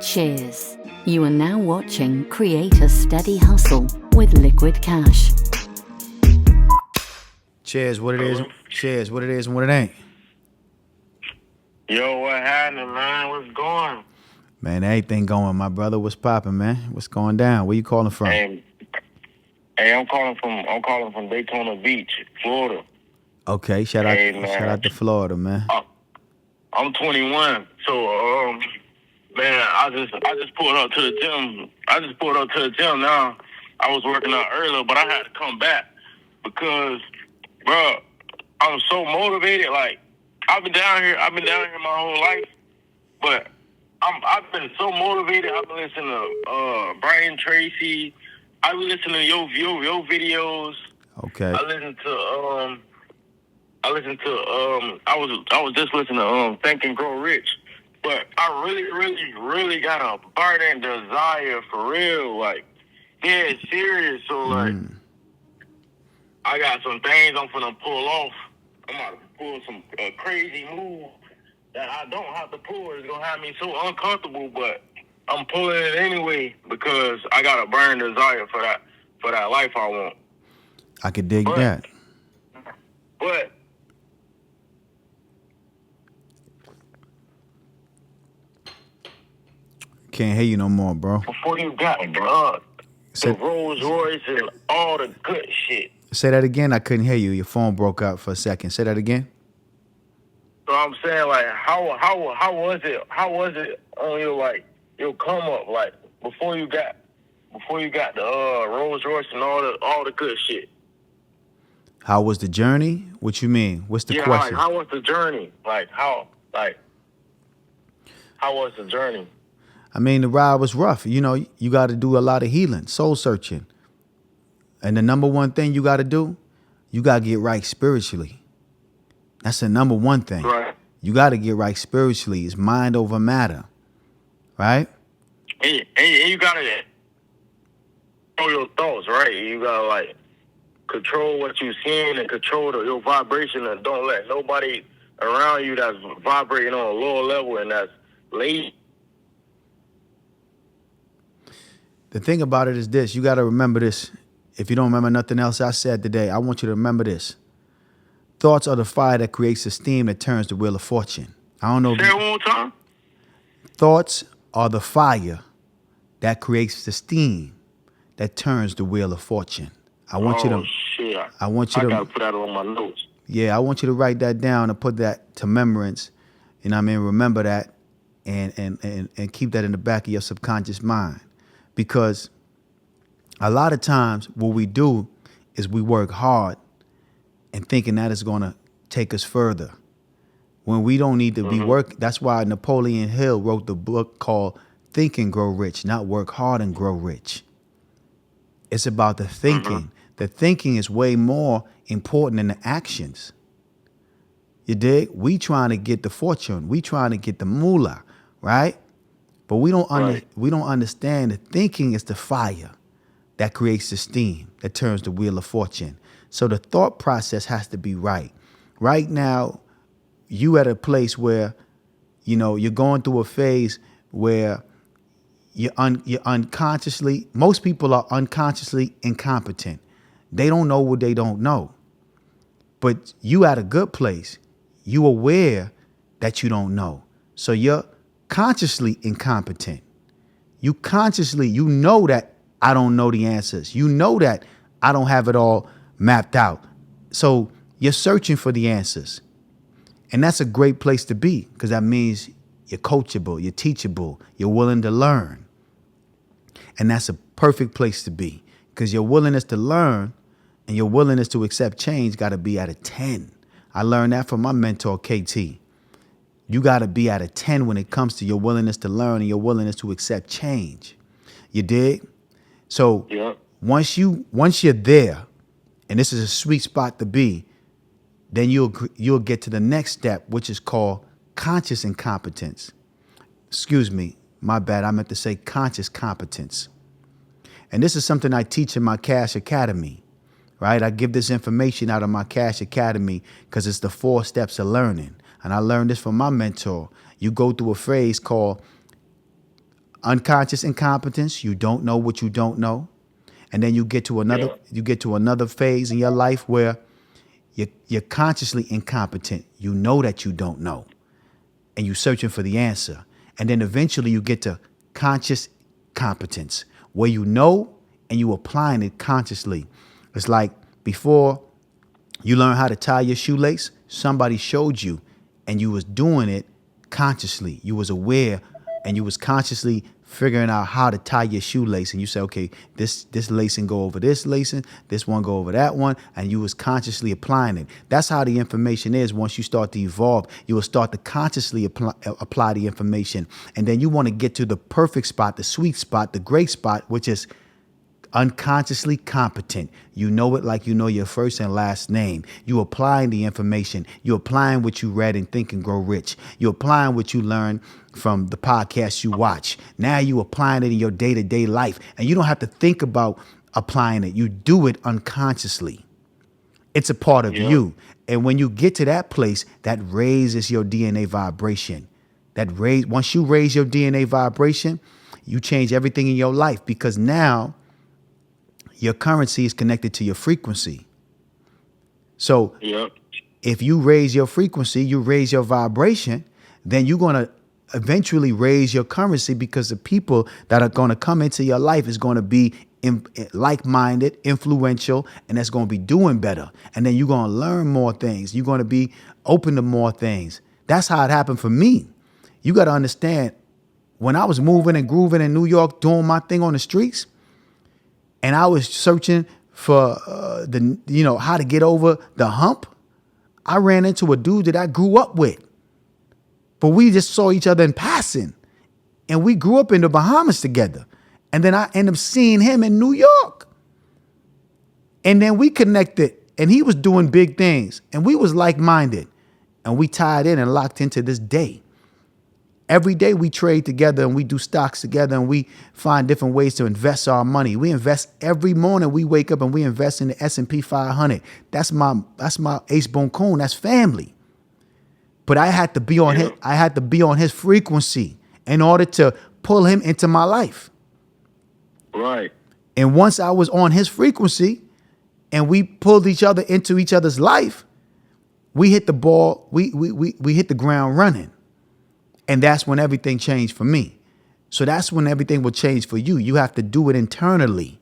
Cheers. You are now watching Create a Steady Hustle with Liquid Cash. Cheers, what it is. Cheers, what it is and what it ain't. Yo, what happening, man? What's going? Man, everything going, my brother. What's popping, man? What's going down? Where you calling from? Hey, I'm calling from Daytona Beach, Florida. Okay, shout out to Florida, man. I'm 21, so man, I just pulled up to the gym. Now. I was working out earlier, but I had to come back because, bro, I'm so motivated. Like, I've been down here my whole life, but I've been so motivated. I've been listening to Brian Tracy. I've been listening to your videos. Okay. I was just listening to Think and Grow Rich. But I really got a burning desire for real, like dead serious. So like I got some things I'm finna pull off. I'm about to pull some crazy move that I don't have to pull. It's gonna have me so uncomfortable, but I'm pulling it anyway because I got a burning desire for that life I want. I could dig that. But can't hear you no more, bro. Before you got the Rolls Royce and all the good shit. Say that again. I couldn't hear you. Your phone broke up for a second. Say that again. So I'm saying, like, how was it on your come up, like before you got the Rolls Royce and all the good shit? How was the journey? What you mean? What's the question? Like, how was the journey? How was the journey? I mean, the ride was rough. You know, you got to do a lot of healing, soul searching. And the number one thing you got to do, you got to get right spiritually. That's the number one thing. Right. You got to get right spiritually. It's mind over matter. Right? And you got to control your thoughts, right? You got to, like, control what you're seeing and control your vibration, and don't let nobody around you that's vibrating on a lower level and that's lazy. The thing about it is this. You got to remember this. If you don't remember nothing else I said today, I want you to remember this. Thoughts are the fire that creates the steam that turns the wheel of fortune. I don't know. Say it one more time. Thoughts are the fire that creates the steam that turns the wheel of fortune. I want you to gotta put that on my notes. Yeah, I want you to write that down and put that to remembrance. You know what I mean? Remember that and keep that in the back of your subconscious mind. Because a lot of times what we do is we work hard and thinking that is going to take us further. When we don't need to be working. That's why Napoleon Hill wrote the book called Think and Grow Rich, not Work Hard and Grow Rich. It's about the thinking. The thinking is way more important than the actions. You dig? We trying to get the fortune. We trying to get the moolah, right? But we don't understand that thinking is the fire that creates the steam that turns the wheel of fortune. So the thought process has to be right. Right now, you at a place where, you know, you're going through a phase where you're unconsciously, most people are unconsciously incompetent. They don't know what they don't know. But you at a good place. You aware that you don't know. So you're consciously incompetent. You know that I don't know the answers. You know that I don't have it all mapped out. So you're searching for the answers. And that's a great place to be because that means you're coachable, you're teachable, you're willing to learn. And that's a perfect place to be because your willingness to learn and your willingness to accept change got to be at a 10. I learned that from my mentor, KT. You got to be at a 10 when it comes to your willingness to learn and your willingness to accept change. You dig? So once you're there, and this is a sweet spot to be, then you'll get to the next step, which is called conscious incompetence. Excuse me, my bad. I meant to say conscious competence. And this is something I teach in my Cash Academy, right? I give this information out of my Cash Academy because it's the 4 steps of learning. And I learned this from my mentor. You go through a phase called unconscious incompetence. You don't know what you don't know. And then you get to another phase in your life where you're consciously incompetent. You know that you don't know, and you're searching for the answer. And then eventually you get to conscious competence, where you know and you applying it consciously. It's like before you learn how to tie your shoelace, somebody showed you, and you was doing it consciously. You was aware, and you was consciously figuring out how to tie your shoelace. And you say, okay, this lacing go over this lacing, this one go over that one, and you was consciously applying it. That's how the information is. Once you start to evolve, you will start to consciously apply the information. And then you want to get to the perfect spot, the sweet spot, the great spot, which is unconsciously competent. You know it like you know your first and last name. You applying the information. You applying what you read in Think and Grow Rich. You applying what you learned from the podcast you watch. Now you applying it in your day-to-day life. And you don't have to think about applying it. You do it unconsciously. It's a part of you. And when you get to that place, that raises your DNA vibration. Once you raise your DNA vibration, you change everything in your life, because now your currency is connected to your frequency. So if you raise your frequency, you raise your vibration, then you're going to eventually raise your currency, because the people that are going to come into your life is going to be like-minded, influential, and that's going to be doing better. And then you're going to learn more things. You're going to be open to more things. That's how it happened for me. You got to understand, when I was moving and grooving in New York, doing my thing on the streets, and I was searching for how to get over the hump, I ran into a dude that I grew up with. But we just saw each other in passing. And we grew up in the Bahamas together. And then I ended up seeing him in New York. And then we connected, and he was doing big things. And we was like-minded. And we tied in and locked into this day. Every day we trade together, and we do stocks together, and we find different ways to invest our money. We invest every morning. We wake up and we invest in the S&P 500. That's my ace boon coon. That's family. But I had to be on his frequency in order to pull him into my life. Right. And once I was on his frequency and we pulled each other into each other's life, we hit the ball. We hit the ground running. And that's when everything changed for me. So that's when everything will change for you. You have to do it internally.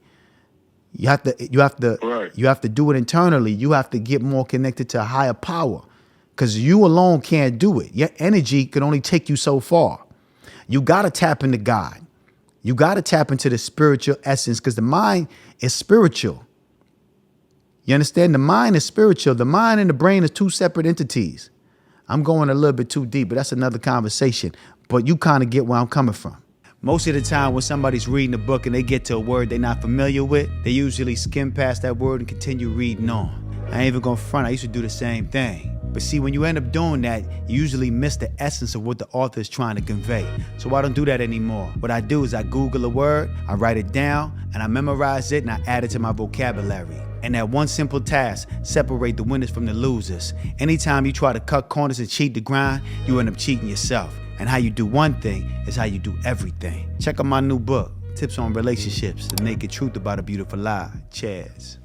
You have to do it internally. You have to get more connected to a higher power, because you alone can't do it. Your energy can only take you so far. You got to tap into God. You got to tap into the spiritual essence, because the mind is spiritual. You understand? The mind is spiritual. The mind and the brain is two separate entities. I'm going a little bit too deep, but that's another conversation. But you kind of get where I'm coming from. Most of the time when somebody's reading a book and they get to a word they're not familiar with, they usually skim past that word and continue reading on. I ain't even gonna front. I used to do the same thing. But see, when you end up doing that, you usually miss the essence of what the author is trying to convey. So I don't do that anymore. What I do is I Google a word, I write it down, and I memorize it, and I add it to my vocabulary. And that one simple task, separate the winners from the losers. Anytime you try to cut corners and cheat the grind, you end up cheating yourself. And how you do one thing is how you do everything. Check out my new book, Tips on Relationships, The Naked Truth About a Beautiful Lie. Cheers.